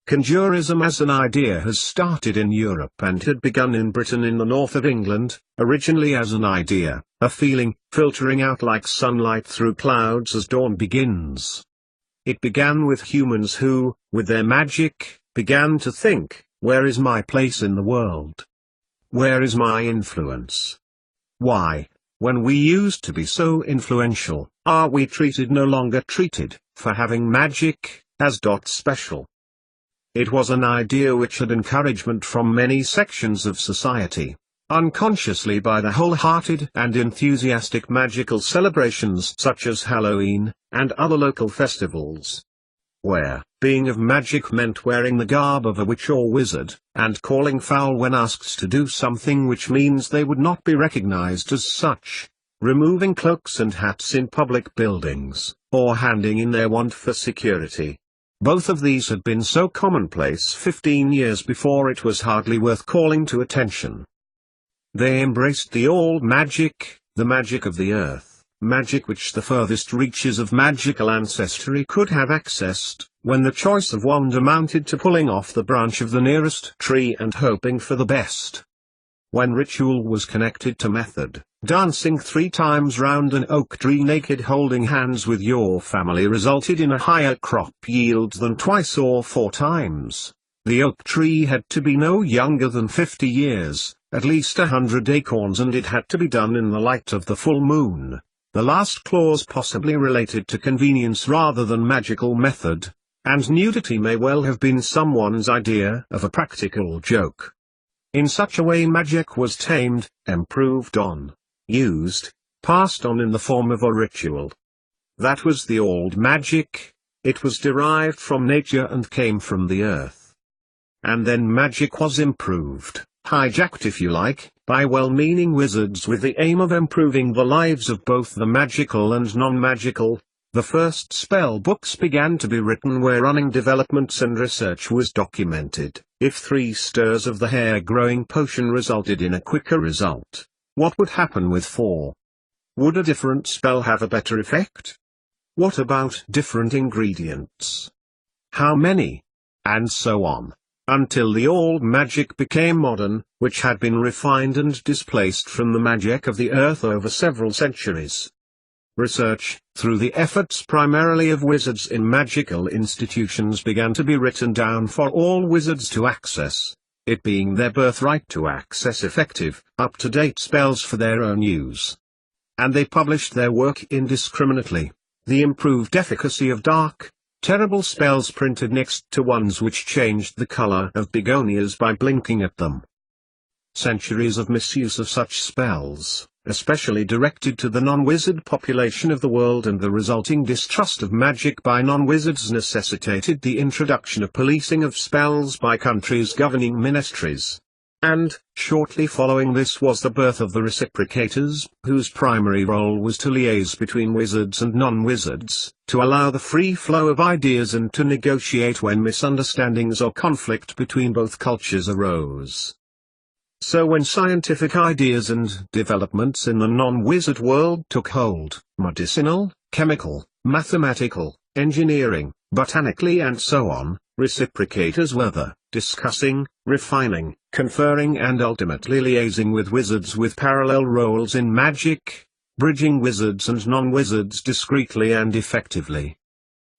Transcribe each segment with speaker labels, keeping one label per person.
Speaker 1: Conjurism as an idea has started in Europe and had begun in Britain in the north of England, originally as an idea, a feeling, filtering out like sunlight through clouds as dawn begins. It began with humans who, with their magic, began to think, where is my place in the world? Where is my influence? Why, when we used to be so influential, are we no longer treated, for having magic, as special? It was an idea which had encouragement from many sections of society, unconsciously by the wholehearted and enthusiastic magical celebrations such as Halloween, and other local festivals, where being of magic meant wearing the garb of a witch or wizard, and calling foul when asked to do something which means they would not be recognized as such, removing cloaks and hats in public buildings, or handing in their wand for security. Both of these had been so commonplace 15 years before it was hardly worth calling to attention. They embraced the old magic, the magic of the earth, magic which the furthest reaches of magical ancestry could have accessed, when the choice of wand amounted to pulling off the branch of the nearest tree and hoping for the best. When ritual was connected to method, dancing 3 times round an oak tree naked holding hands with your family resulted in a higher crop yield than 2 or 4 times. The oak tree had to be no younger than 50 years, at least 100 acorns, and it had to be done in the light of the full moon. The last clause possibly related to convenience rather than magical method, and nudity may well have been someone's idea of a practical joke. In such a way magic was tamed, improved on, used, passed on in the form of a ritual. That was the old magic. It was derived from nature and came from the earth. And then magic was improved, hijacked if you like, by well-meaning wizards with the aim of improving the lives of both the magical and non-magical. The first spell books began to be written where running developments and research was documented. If 3 stirs of the hair-growing potion resulted in a quicker result, what would happen with 4? Would a different spell have a better effect? What about different ingredients? How many? And so on, until the old magic became modern, which had been refined and displaced from the magic of the earth over several centuries. Research, through the efforts primarily of wizards in magical institutions, began to be written down for all wizards to access, it being their birthright to access effective, up-to-date spells for their own use. And they published their work indiscriminately, the improved efficacy of dark, terrible spells printed next to ones which changed the color of begonias by blinking at them. Centuries of misuse of such spells, especially directed to the non-wizard population of the world, and the resulting distrust of magic by non-wizards necessitated the introduction of policing of spells by countries' governing ministries. And, shortly following this was the birth of the reciprocators, whose primary role was to liaise between wizards and non-wizards, to allow the free flow of ideas and to negotiate when misunderstandings or conflict between both cultures arose. So when scientific ideas and developments in the non-wizard world took hold, medicinal, chemical, mathematical, engineering, botanically and so on, reciprocators were there, discussing, refining, conferring and ultimately liaising with wizards with parallel roles in magic, bridging wizards and non-wizards discreetly and effectively.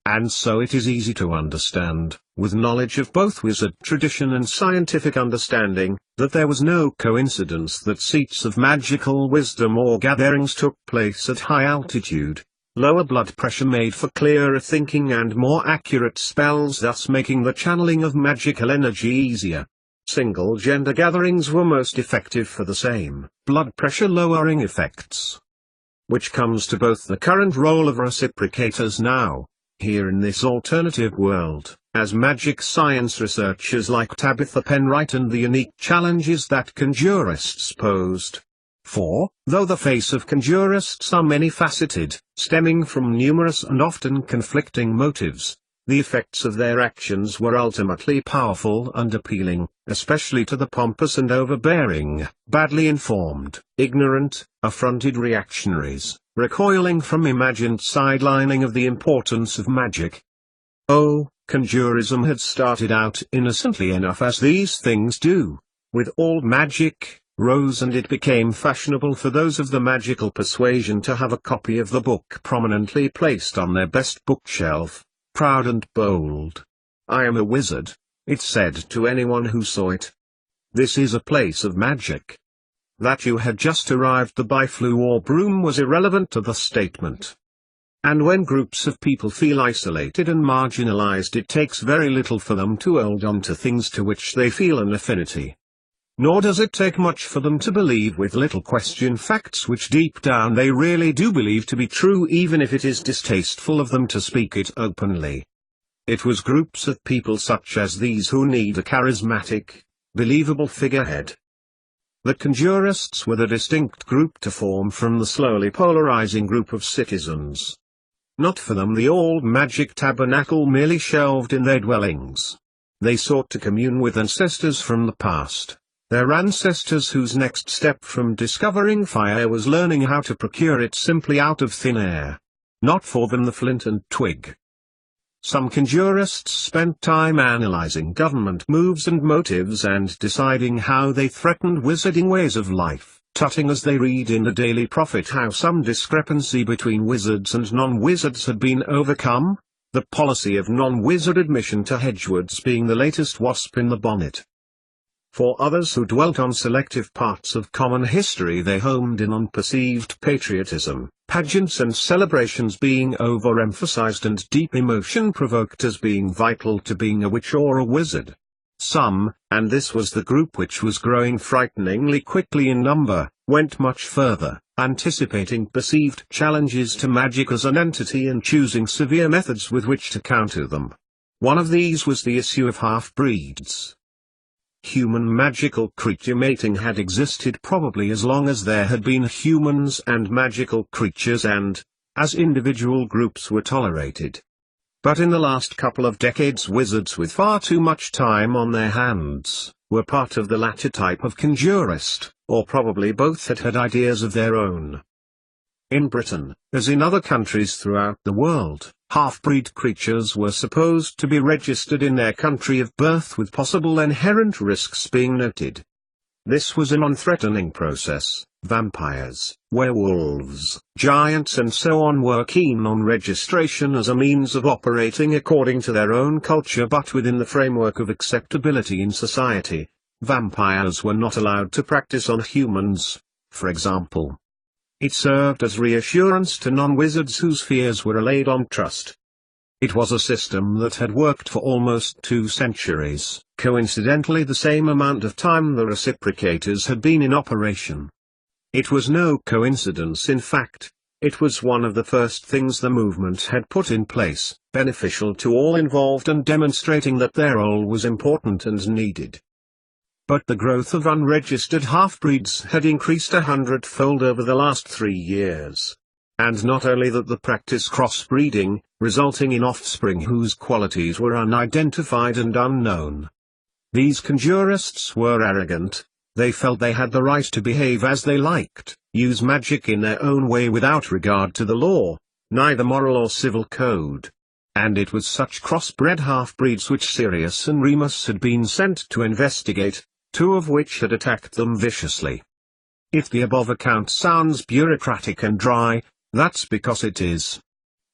Speaker 1: And so it is easy to understand, with knowledge of both wizard tradition and scientific understanding, that there was no coincidence that seats of magical wisdom or gatherings took place at high altitude. Lower blood pressure made for clearer thinking and more accurate spells, thus making the channeling of magical energy easier. Single-gender gatherings were most effective for the same blood pressure-lowering effects. Which comes to both the current role of reciprocators now, here in this alternative world, as magic science researchers like Tabitha Penwright, and the unique challenges that conjurists posed. For, though the face of conjurists are many-faceted, stemming from numerous and often conflicting motives, the effects of their actions were ultimately powerful and appealing, especially to the pompous and overbearing, badly informed, ignorant, affronted reactionaries, recoiling from imagined sidelining of the importance of magic. Oh, conjurism had started out innocently enough, as these things do. With old magic, rose, and it became fashionable for those of the magical persuasion to have a copy of the book prominently placed on their best bookshelf, proud and bold. "I am a wizard," it said to anyone who saw it. "This is a place of magic." That you had just arrived by flew or broom was irrelevant to the statement. And when groups of people feel isolated and marginalized, it takes very little for them to hold on to things to which they feel an affinity. Nor does it take much for them to believe with little question facts which deep down they really do believe to be true, even if it is distasteful of them to speak it openly. It was groups of people such as these who need a charismatic, believable figurehead. The conjurists were the distinct group to form from the slowly polarizing group of citizens. Not for them the old magic tabernacle merely shelved in their dwellings. They sought to commune with ancestors from the past, their ancestors whose next step from discovering fire was learning how to procure it simply out of thin air. Not for them the flint and twig. Some conjurists spent time analyzing government moves and motives and deciding how they threatened wizarding ways of life, tutting as they read in the Daily Prophet how some discrepancy between wizards and non-wizards had been overcome, the policy of non-wizard admission to Hedgewoods being the latest wasp in the bonnet. For others who dwelt on selective parts of common history, they homed in on perceived patriotism, pageants and celebrations being overemphasized and deep emotion provoked as being vital to being a witch or a wizard. Some, and this was the group which was growing frighteningly quickly in number, went much further, anticipating perceived challenges to magic as an entity and choosing severe methods with which to counter them. One of these was the issue of half-breeds. Human magical creature mating had existed probably as long as there had been humans and magical creatures, and, as individual groups were tolerated. But in the last couple of decades, wizards with far too much time on their hands were part of the latter type of conjurist, or probably both had ideas of their own. In Britain, as in other countries throughout the world, half-breed creatures were supposed to be registered in their country of birth, with possible inherent risks being noted. This was a non-threatening process. Vampires, werewolves, giants and so on were keen on registration as a means of operating according to their own culture but within the framework of acceptability in society. Vampires were not allowed to practice on humans, for example. It served as reassurance to non-wizards whose fears were allayed on trust. It was a system that had worked for almost 2 centuries, coincidentally the same amount of time the reciprocators had been in operation. It was no coincidence, in fact, it was one of the first things the movement had put in place, beneficial to all involved and demonstrating that their role was important and needed. But the growth of unregistered half-breeds had increased 100-fold over the last 3 years. And not only that, the practice crossbreeding, resulting in offspring whose qualities were unidentified and unknown. These conjurists were arrogant. They felt they had the right to behave as they liked, use magic in their own way without regard to the law, neither moral or civil code. And it was such crossbred half-breeds which Sirius and Remus had been sent to investigate, 2 of which had attacked them viciously. If the above account sounds bureaucratic and dry, that's because it is.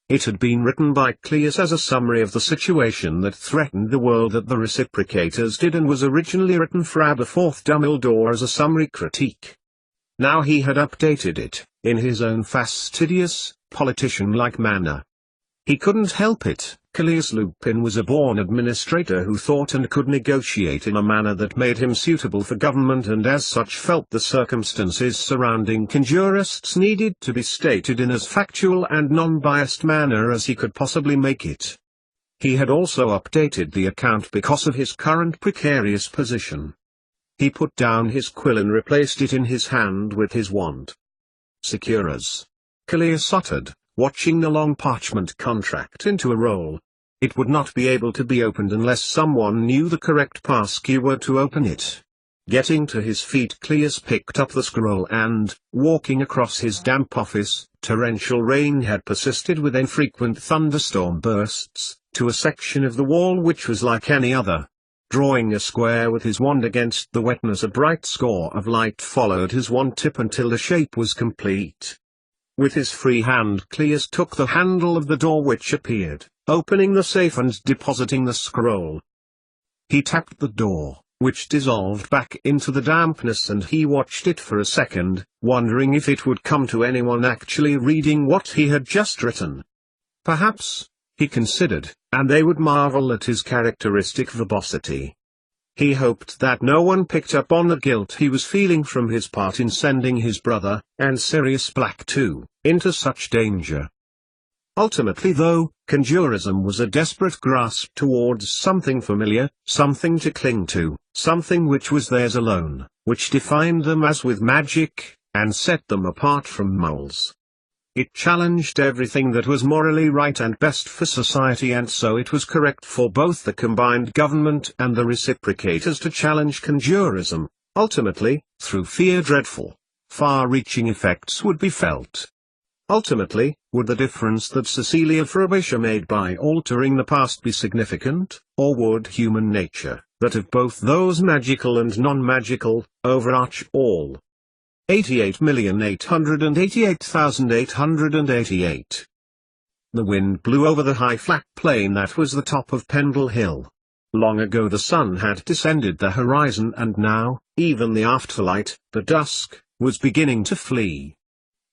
Speaker 1: It had been written by Cleus as a summary of the situation that threatened the world that the reciprocators did, and was originally written for Aberforth Dumbledore as a summary critique. Now he had updated it, in his own fastidious, politician-like manner. He couldn't help it. Callias Lupin was a born administrator who thought and could negotiate in a manner that made him suitable for government, and as such felt the circumstances surrounding conjurists needed to be stated in as factual and non-biased manner as he could possibly make it. He had also updated the account because of his current precarious position. He put down his quill and replaced it in his hand with his wand. "Securas," Callias uttered, watching the long parchment contract into a roll. It would not be able to be opened unless someone knew the correct passkeyword to open it. Getting to his feet, Cleus picked up the scroll and, walking across his damp office, torrential rain had persisted with infrequent thunderstorm bursts, to a section of the wall which was like any other. Drawing a square with his wand against the wetness, a bright score of light followed his wand tip until the shape was complete. With his free hand Cleus took the handle of the door which appeared, opening the safe and depositing the scroll. He tapped the door, which dissolved back into the dampness, and he watched it for a second, wondering if it would come to anyone actually reading what he had just written. Perhaps, he considered, and they would marvel at his characteristic verbosity. He hoped that no one picked up on the guilt he was feeling from his part in sending his brother, and Sirius Black too, into such danger. Ultimately though, conjurism was a desperate grasp towards something familiar, something to cling to, something which was theirs alone, which defined them as with magic, and set them apart from moles. It challenged everything that was morally right and best for society, and so it was correct for both the combined government and the reciprocators to challenge conjurism. Ultimately, through fear dreadful, far-reaching effects would be felt. Ultimately, would the difference that Cecilia Frobisher made by altering the past be significant, or would human nature, that of both those magical and non-magical, overarch all? 88,888,888. The wind blew over the high flat plain that was the top of Pendle Hill. Long ago the sun had descended the horizon, and now, even the afterlight, the dusk, was beginning to flee.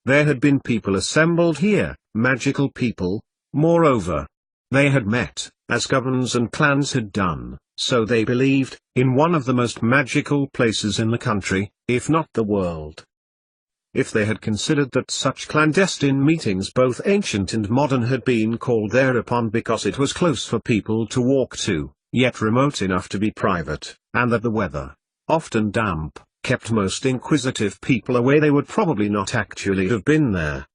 Speaker 1: There had been people assembled here, magical people. Moreover, they had met, as governs and clans had done, so they believed, in one of the most magical places in the country, if not the world. If they had considered that such clandestine meetings, both ancient and modern, had been called thereupon because it was close for people to walk to, yet remote enough to be private, and that the weather, often damp, kept most inquisitive people away, they would probably not actually have been there.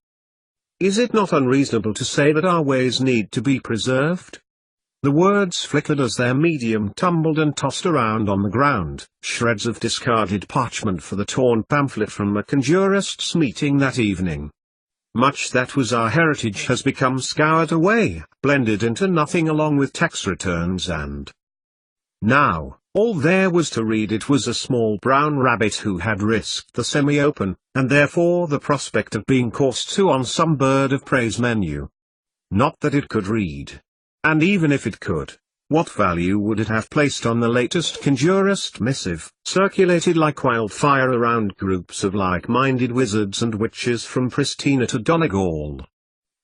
Speaker 1: Is it not unreasonable to say that our ways need to be preserved? The words flickered as their medium tumbled and tossed around on the ground, shreds of discarded parchment for the torn pamphlet from the conjurists' meeting that evening. Much that was our heritage has become scoured away, blended into nothing along with tax returns, and now, all there was to read it was a small brown rabbit who had risked the semi-open, and therefore the prospect of being coursed to on some bird of prey's menu. Not that it could read. And even if it could, what value would it have placed on the latest conjurist missive, circulated like wildfire around groups of like-minded wizards and witches from Pristina to Donegal?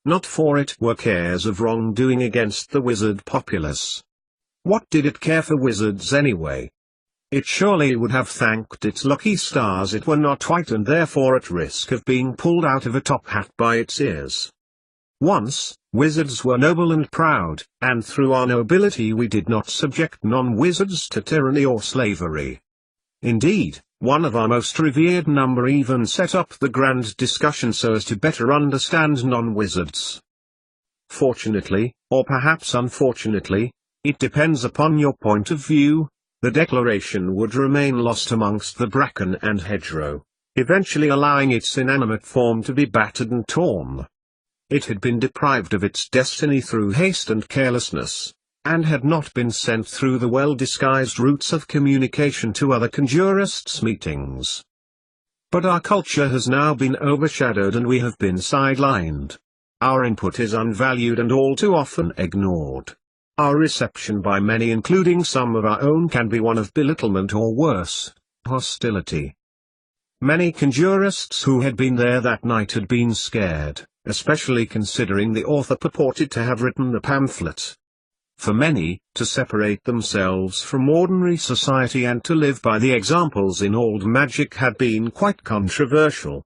Speaker 1: Not for it were cares of wrongdoing against the wizard populace. What did it care for wizards anyway? It surely would have thanked its lucky stars it were not white, and therefore at risk of being pulled out of a top hat by its ears. Once, wizards were noble and proud, and through our nobility we did not subject non-wizards to tyranny or slavery. Indeed, one of our most revered number even set up the grand discussion so as to better understand non-wizards. Fortunately, or perhaps unfortunately, it depends upon your point of view, the declaration would remain lost amongst the bracken and hedgerow, eventually allowing its inanimate form to be battered and torn. It had been deprived of its destiny through haste and carelessness, and had not been sent through the well-disguised routes of communication to other conjurists' meetings. But our culture has now been overshadowed and we have been sidelined. Our input is unvalued and all too often ignored. Our reception by many, including some of our own, can be one of belittlement or worse, hostility. Many conjurists who had been there that night had been scared, especially considering the author purported to have written the pamphlet. For many, to separate themselves from ordinary society and to live by the examples in old magic had been quite controversial.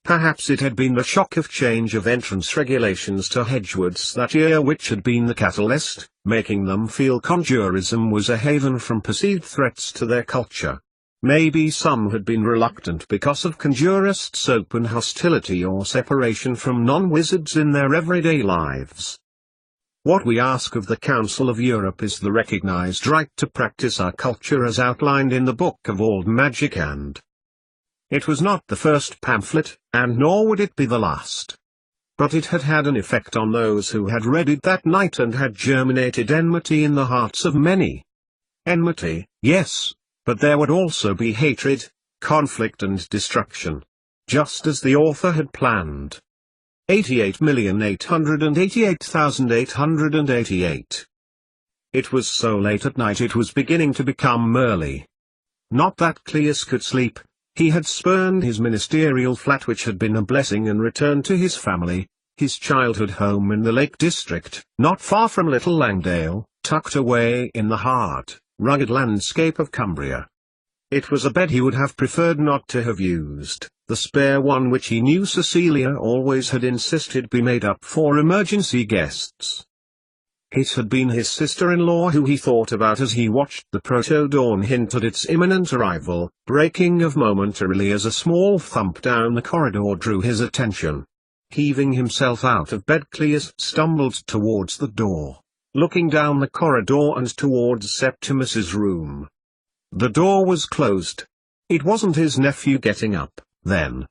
Speaker 1: Perhaps it had been the shock of change of entrance regulations to Hedgewards that year which had been the catalyst, making them feel conjurism was a haven from perceived threats to their culture. Maybe some had been reluctant because of conjurists' open hostility or separation from non-wizards in their everyday lives. What we ask of the Council of Europe is the recognized right to practice our culture as outlined in the Book of Old Magic, and it was not the first pamphlet, and nor would it be the last. but it had had an effect on those who had read it that night and had germinated enmity in the hearts of many. Enmity, yes, but there would also be hatred, conflict and destruction. Just as the author had planned. 88,888,888. It was so late at night it was beginning to become early. Not that Cleus could sleep. He had spurned his ministerial flat which had been a blessing and returned to his family, his childhood home in the Lake District, not far from Little Langdale, tucked away in the hard, rugged landscape of Cumbria. It was a bed he would have preferred not to have used, the spare one which he knew Cecilia always had insisted be made up for emergency guests. It had been his sister-in-law who he thought about as he watched the proto-dawn hint at its imminent arrival, breaking of momentarily as a small thump down the corridor drew his attention. Heaving himself out of bed, Cleus stumbled towards the door, looking down the corridor and towards Septimus's room. The door was closed. It wasn't his nephew getting up, then.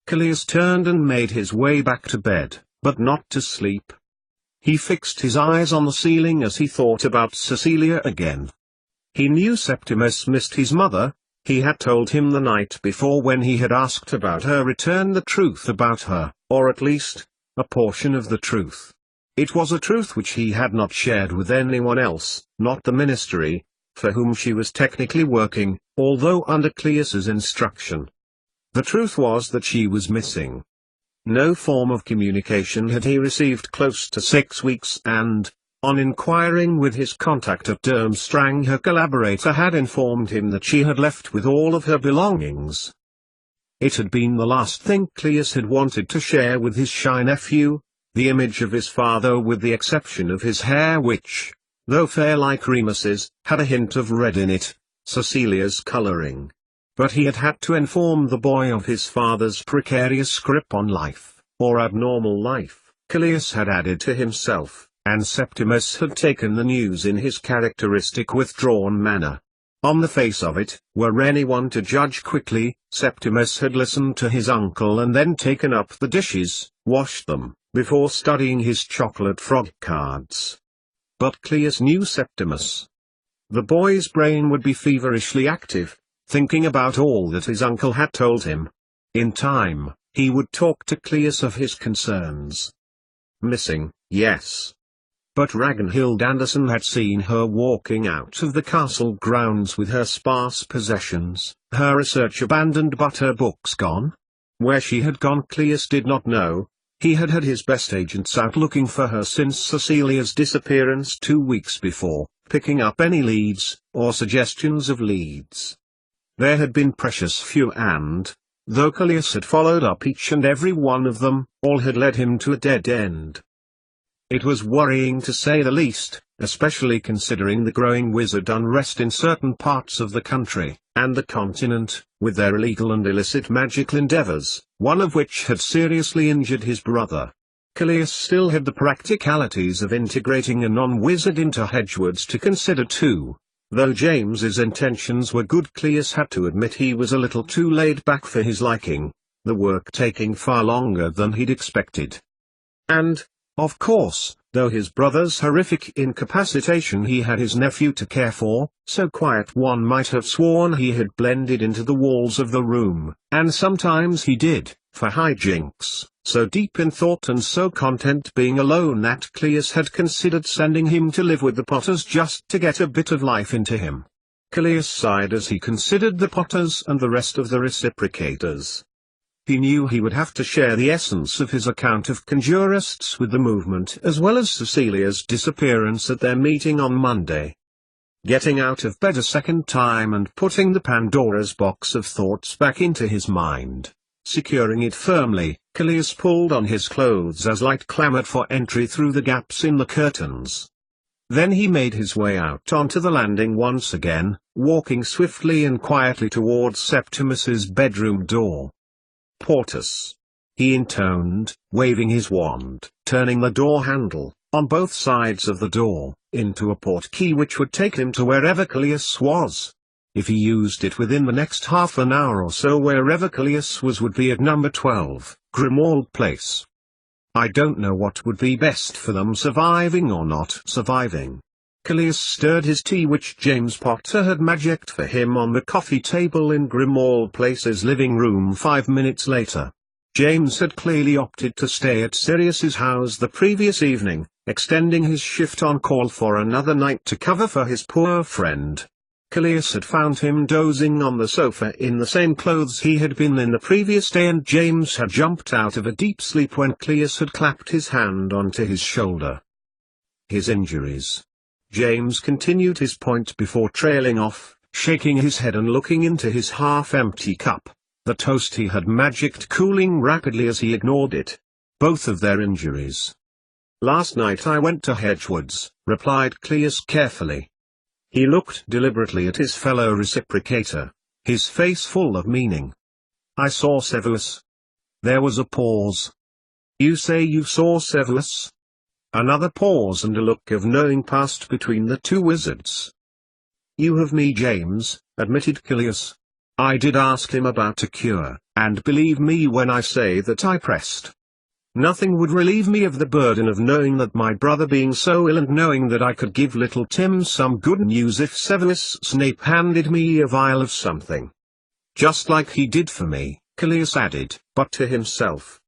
Speaker 1: Cleus turned and made his way back to bed, but not to sleep. He fixed his eyes on the ceiling as he thought about Cecilia again. He knew Septimus missed his mother. He had told him the night before when he had asked about her return the truth about her, or at least, a portion of the truth. It was a truth which he had not shared with anyone else, not the ministry, for whom she was technically working, although under Cleus's instruction. The truth was that she was missing. No form of communication had he received close to 6 weeks and, on inquiring with his contact at Durmstrang, her collaborator had informed him that she had left with all of her belongings. It had been the last thing Cleus had wanted to share with his shy nephew, the image of his father with the exception of his hair which, though fair like Remus's, had a hint of red in it, Cecilia's colouring. But he had had to inform the boy of his father's precarious grip on life, or abnormal life, Cleus had added to himself, and Septimus had taken the news in his characteristic withdrawn manner. On the face of it, were anyone to judge quickly, Septimus had listened to his uncle and then taken up the dishes, washed them, before studying his chocolate frog cards. But Cleus knew Septimus. The boy's brain would be feverishly active, thinking about all that his uncle had told him. In time, he would talk to Cleus of his concerns. Missing, yes. But Ragnhild Anderson had seen her walking out of the castle grounds with her sparse possessions, her research abandoned but her books gone. Where she had gone Cleus did not know. He had had his best agents out looking for her since Cecilia's disappearance 2 weeks before, picking up any leads, or suggestions of leads. There had been precious few and, though Cleus had followed up each and every one of them, all had led him to a dead end. It was worrying to say the least, especially considering the growing wizard unrest in certain parts of the country, and the continent, with their illegal and illicit magical endeavors, one of which had seriously injured his brother. Cleus still had the practicalities of integrating a non-wizard into Hedgewards to consider too. Though James's intentions were good, Cleus had to admit he was a little too laid back for his liking, the work taking far longer than he'd expected. And, of course, though his brother's horrific incapacitation he had his nephew to care for, so quiet one might have sworn he had blended into the walls of the room, and sometimes he did, for hijinks, so deep in thought and so content being alone that Cleus had considered sending him to live with the Potters just to get a bit of life into him. Cleus sighed as he considered the Potters and the rest of the reciprocators. He knew he would have to share the essence of his account of conjurists with the movement as well as Cecilia's disappearance at their meeting on Monday. Getting out of bed a second time and putting the Pandora's box of thoughts back into his mind, securing it firmly, Cleus pulled on his clothes as light clamoured for entry through the gaps in the curtains. Then he made his way out onto the landing once again, walking swiftly and quietly towards Septimus's bedroom door. "Portus," he intoned, waving his wand, turning the door handle, on both sides of the door, into a portkey which would take him to wherever Cleus was. If he used it within the next half an hour or so, wherever Cleus was would be at number 12, Grimwald Place. I don't know what would be best for them, surviving or not surviving. Callias stirred his tea, which James Potter had magicked for him, on the coffee table in Grimmauld Place's living room 5 minutes later. James had clearly opted to stay at Sirius's house the previous evening, extending his shift on call for another night to cover for his poor friend. Callias had found him dozing on the sofa in the same clothes he had been in the previous day, and James had jumped out of a deep sleep when Callias had clapped his hand onto his shoulder. His injuries. James continued his point before trailing off, shaking his head and looking into his half-empty cup, the toast he had magicked cooling rapidly as he ignored it. Both of their injuries. Last night I went to Hedgewood's, replied Callias carefully. He looked deliberately at his fellow reciprocator, his face full of meaning. I saw Severus. There was a pause. You say you saw Severus? Another pause and a look of knowing passed between the two wizards. You have me, James, admitted Callias. I did ask him about a cure, and believe me when I say that I pressed. Nothing would relieve me of the burden of knowing that my brother being so ill, and knowing that I could give little Tim some good news if Severus Snape handed me a vial of something. Just like he did for me, Callias added, but to himself.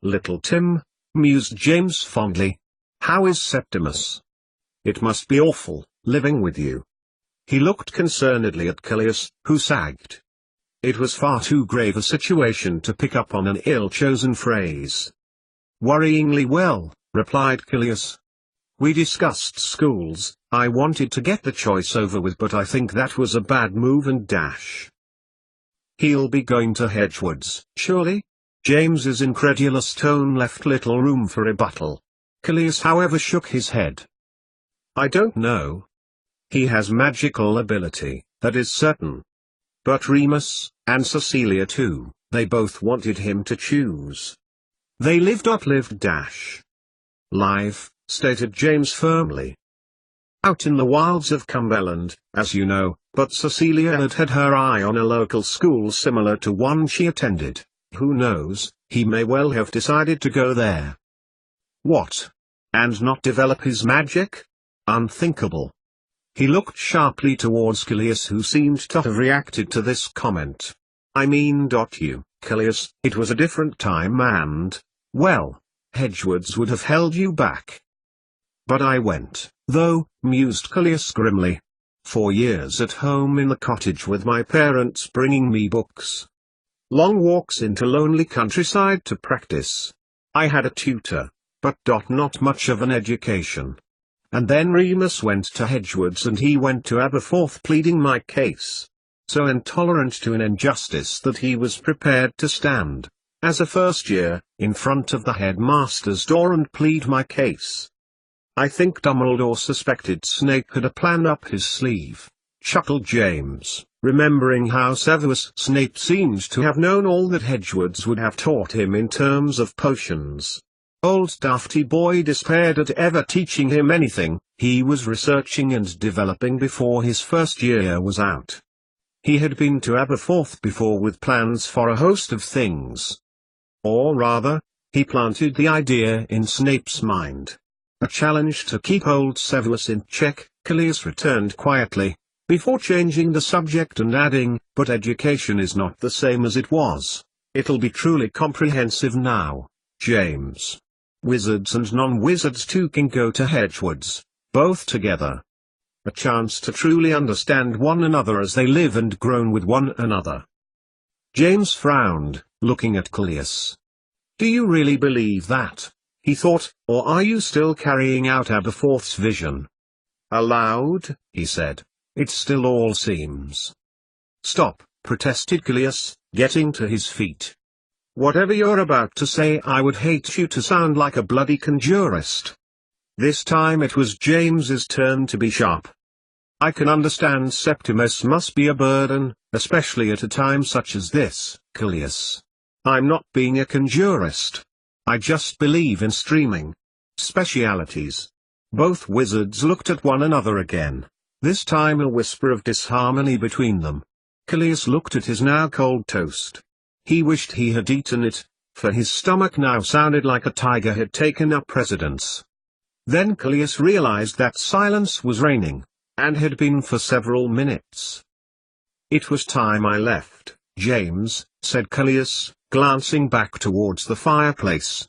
Speaker 1: Little Tim, mused James fondly. How is Septimus? It must be awful, living with you. He looked concernedly at Callias, who sagged. It was far too grave a situation to pick up on an ill-chosen phrase. Worryingly well, replied Callias. We discussed schools. I wanted to get the choice over with, but I think that was a bad move and dash. He'll be going to Hedgewood's, surely? James's incredulous tone left little room for rebuttal. Callias, however, shook his head. I don't know. He has magical ability, that is certain. But Remus, and Cecilia too, they both wanted him to choose. They lived dash. Live, stated James firmly. Out in the wilds of Cumberland, as you know, but Cecilia had her eye on a local school similar to one she attended. Who knows, he may well have decided to go there. What? And not develop his magic? Unthinkable. He looked sharply towards Callias, who seemed to have reacted to this comment. I mean, you, Callias, it was a different time and, well, Hedgewood's would have held you back. But I went, though, mused Callias grimly. 4 years at home in the cottage with my parents bringing me books. Long walks into lonely countryside to practice. I had a tutor, but not much of an education. And then Remus went to Hedgewood's and he went to Aberforth pleading my case. So intolerant to an injustice that he was prepared to stand, as a first year, in front of the headmaster's door and plead my case. I think Dumbledore suspected Snape had a plan up his sleeve, chuckled James, remembering how Severus Snape seemed to have known all that Hedgewood's would have taught him in terms of potions. Old Dafty Boy despaired at ever teaching him anything. He was researching and developing before his first year was out. He had been to Aberforth before with plans for a host of things. Or rather, he planted the idea in Snape's mind. A challenge to keep old Severus in check. Callias returned quietly, before changing the subject and adding, but education is not the same as it was. It'll be truly comprehensive now, James. Wizards and non-wizards too can go to Hedgewood's, both together. A chance to truly understand one another as they live and grow with one another. James frowned, looking at Callias. Do you really believe that? He thought, or are you still carrying out Aberforth's vision? Aloud, he said, it still all seems. Stop, protested Callias, getting to his feet. Whatever you're about to say, I would hate you to sound like a bloody conjurist. This time it was James's turn to be sharp. I can understand Septimus must be a burden, especially at a time such as this, Callias. I'm not being a conjurist. I just believe in streaming specialities. Both wizards looked at one another again, this time a whisper of disharmony between them. Callias looked at his now cold toast. He wished he had eaten it, for his stomach now sounded like a tiger had taken up residence. Then Callias realized that silence was reigning, and had been for several minutes. "It was time I left, James," said Callias, glancing back towards the fireplace.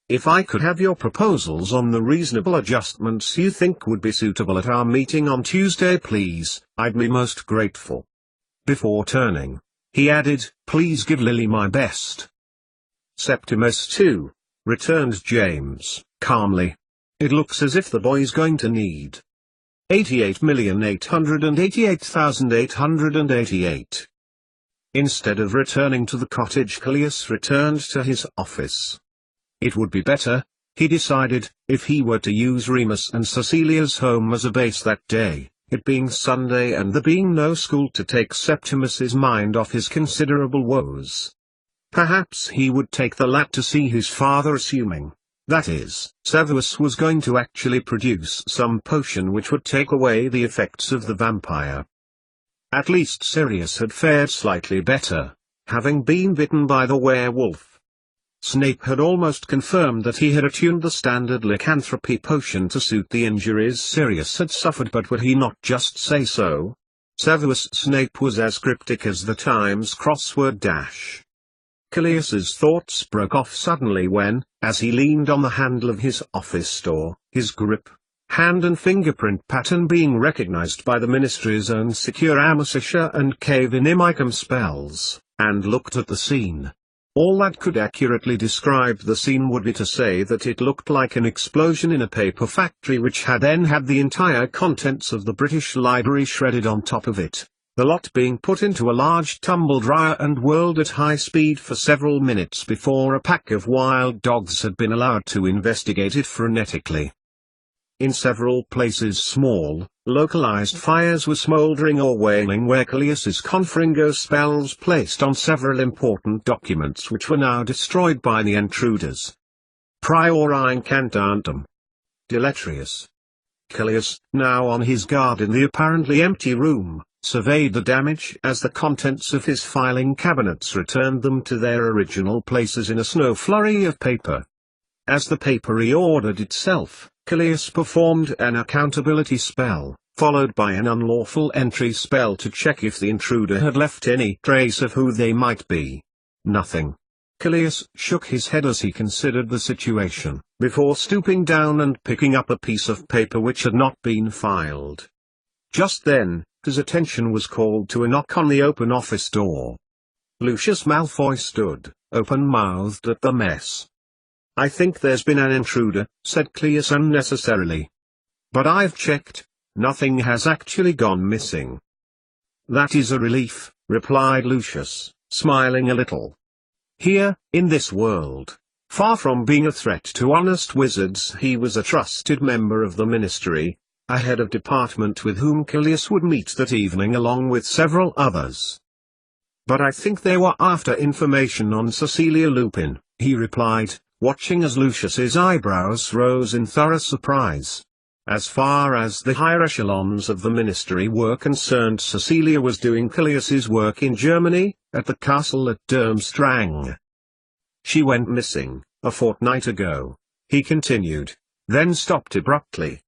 Speaker 1: "If I could have your proposals on the reasonable adjustments you think would be suitable at our meeting on Tuesday, please, I'd be most grateful." Before turning, he added, "Please give Lily my best." "Septimus too," returned James, calmly. "It looks as if the boy's going to need 88,888,888. Instead of returning to the cottage, Callias returned to his office. It would be better, he decided, if he were to use Remus and Cecilia's home as a base that day, it being Sunday and there being no school to take Septimus's mind off his considerable woes. Perhaps he would take the lad to see his father, assuming, that is, Severus was going to actually produce some potion which would take away the effects of the vampire. At least Sirius had fared slightly better, having been bitten by the werewolf. Snape had almost confirmed that he had attuned the standard lycanthropy potion to suit the injuries Sirius had suffered, but would he not just say so? Severus Snape was as cryptic as the Times crossword dash. Callias's thoughts broke off suddenly when, as he leaned on the handle of his office door, his grip, hand and fingerprint pattern being recognized by the Ministry's own secure Amosisha and Cave Inimicum spells, and looked at the scene. All that could accurately describe the scene would be to say that it looked like an explosion in a paper factory which had then had the entire contents of the British Library shredded on top of it, the lot being put into a large tumble dryer and whirled at high speed for several minutes before a pack of wild dogs had been allowed to investigate it frenetically. In several places small, localized fires were smoldering or wailing where Callias's Confringo spells placed on several important documents which were now destroyed by the intruders. Priori incantantem. Deleterious. Callias, now on his guard in the apparently empty room, surveyed the damage as the contents of his filing cabinets returned them to their original places in a snow flurry of paper. As the paper reordered itself, Callias performed an accountability spell, followed by an unlawful entry spell to check if the intruder had left any trace of who they might be. Nothing. Callias shook his head as he considered the situation, before stooping down and picking up a piece of paper which had not been filed. Just then, his attention was called to a knock on the open office door. Lucius Malfoy stood, open-mouthed at the mess. "I think there's been an intruder," said Callias unnecessarily. "But I've checked, nothing has actually gone missing." "That is a relief," replied Lucius, smiling a little. Here, in this world, far from being a threat to honest wizards, he was a trusted member of the Ministry, a head of department with whom Callias would meet that evening along with several others. "But I think they were after information on Cecilia Lupin," he replied, watching as Lucius's eyebrows rose in thorough surprise. As far as the higher echelons of the Ministry were concerned, Cecilia was doing Callias's work in Germany, at the castle at Durmstrang. "She went missing, a fortnight ago," he continued, then stopped abruptly.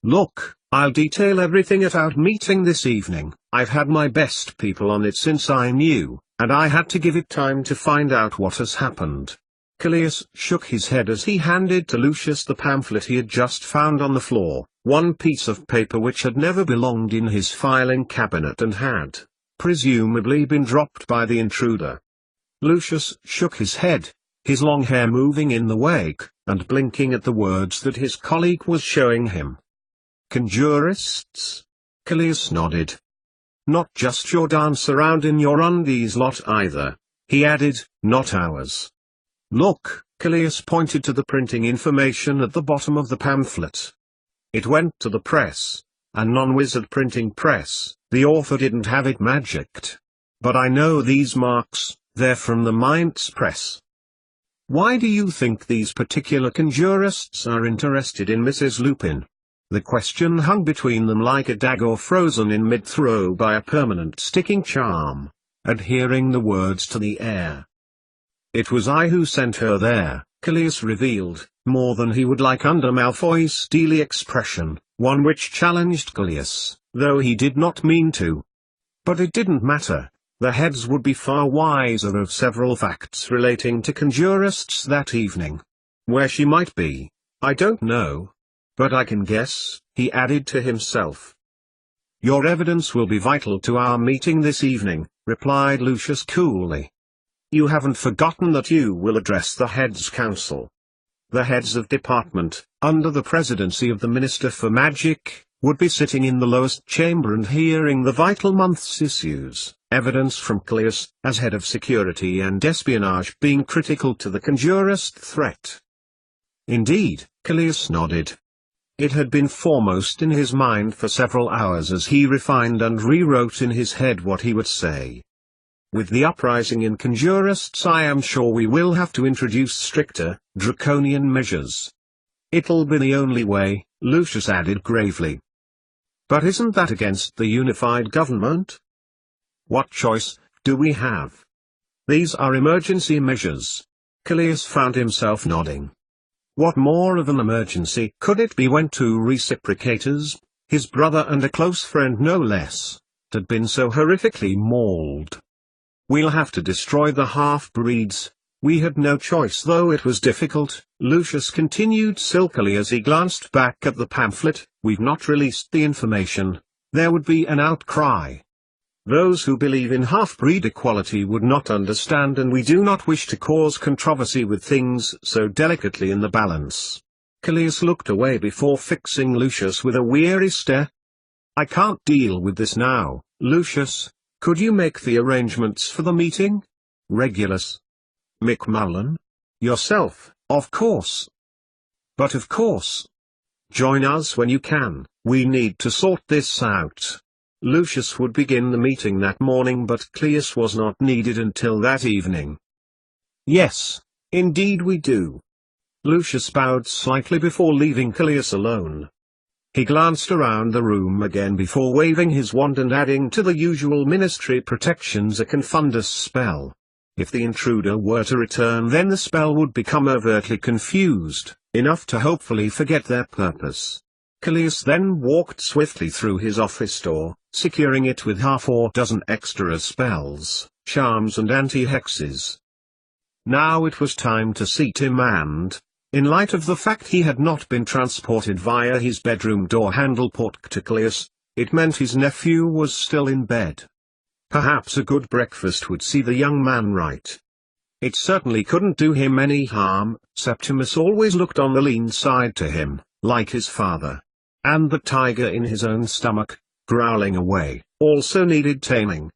Speaker 1: "Look, I'll detail everything at our meeting this evening. I've had my best people on it since I knew, and I had to give it time to find out what has happened." Callias shook his head as he handed to Lucius the pamphlet he had just found on the floor, one piece of paper which had never belonged in his filing cabinet and had, presumably, been dropped by the intruder. Lucius shook his head, his long hair moving in the wake, and blinking at the words that his colleague was showing him. "Conjurists?" Callias nodded. "Not just your dance around in your undies lot either," he added, "not ours. Look," Callias pointed to the printing information at the bottom of the pamphlet. "It went to the press, a non-wizard printing press. The author didn't have it magicked. But I know these marks, they're from the Mainz press." "Why do you think these particular conjurists are interested in Mrs. Lupin?" The question hung between them like a dagger frozen in mid-throw by a permanent sticking charm, adhering the words to the air. It was I who sent her there, Callias revealed, more than he would like under Malfoy's steely expression, one which challenged Callias, though he did not mean to. But it didn't matter. The heads would be far wiser of several facts relating to conjurists that evening. Where she might be, I don't know. But I can guess, he added to himself. Your evidence will be vital to our meeting this evening, replied Lucius coolly. You haven't forgotten that you will address the heads' council. The heads of department, under the presidency of the Minister for Magic, would be sitting in the lowest chamber and hearing the vital month's issues, evidence from Callias, as head of security and espionage being critical to the conjurist threat. Indeed, Callias nodded. It had been foremost in his mind for several hours as he refined and rewrote in his head what he would say. With the uprising in conjurists, I am sure we will have to introduce stricter, draconian measures. It'll be the only way, Lucius added gravely. But isn't that against the unified government? What choice do we have? These are emergency measures. Callias found himself nodding. What more of an emergency could it be when two reciprocators, his brother and a close friend no less, had been so horrifically mauled? We'll have to destroy the half-breeds. We had no choice, though it was difficult, Lucius continued silkily as he glanced back at the pamphlet. We've not released the information. There would be an outcry. Those who believe in half-breed equality would not understand, and we do not wish to cause controversy with things so delicately in the balance. Callias looked away before fixing Lucius with a weary stare. I can't deal with this now, Lucius. Could you make the arrangements for the meeting? Regulus. McMullen? Yourself, of course. But of course. Join us when you can. We need to sort this out. Lucius would begin the meeting that morning, but Callias was not needed until that evening. Yes, indeed we do. Lucius bowed slightly before leaving Callias alone. He glanced around the room again before waving his wand and adding to the usual ministry protections a confundus spell. If the intruder were to return, then the spell would become overtly confused, enough to hopefully forget their purpose. Callias then walked swiftly through his office door, securing it with half or dozen extra spells, charms and anti-hexes. Now it was time to seat him and, in light of the fact he had not been transported via his bedroom door handle port to Callias, it meant his nephew was still in bed. Perhaps a good breakfast would see the young man right. It certainly couldn't do him any harm. Septimus always looked on the lean side to him, like his father. And the tiger in his own stomach, growling away, also needed taming.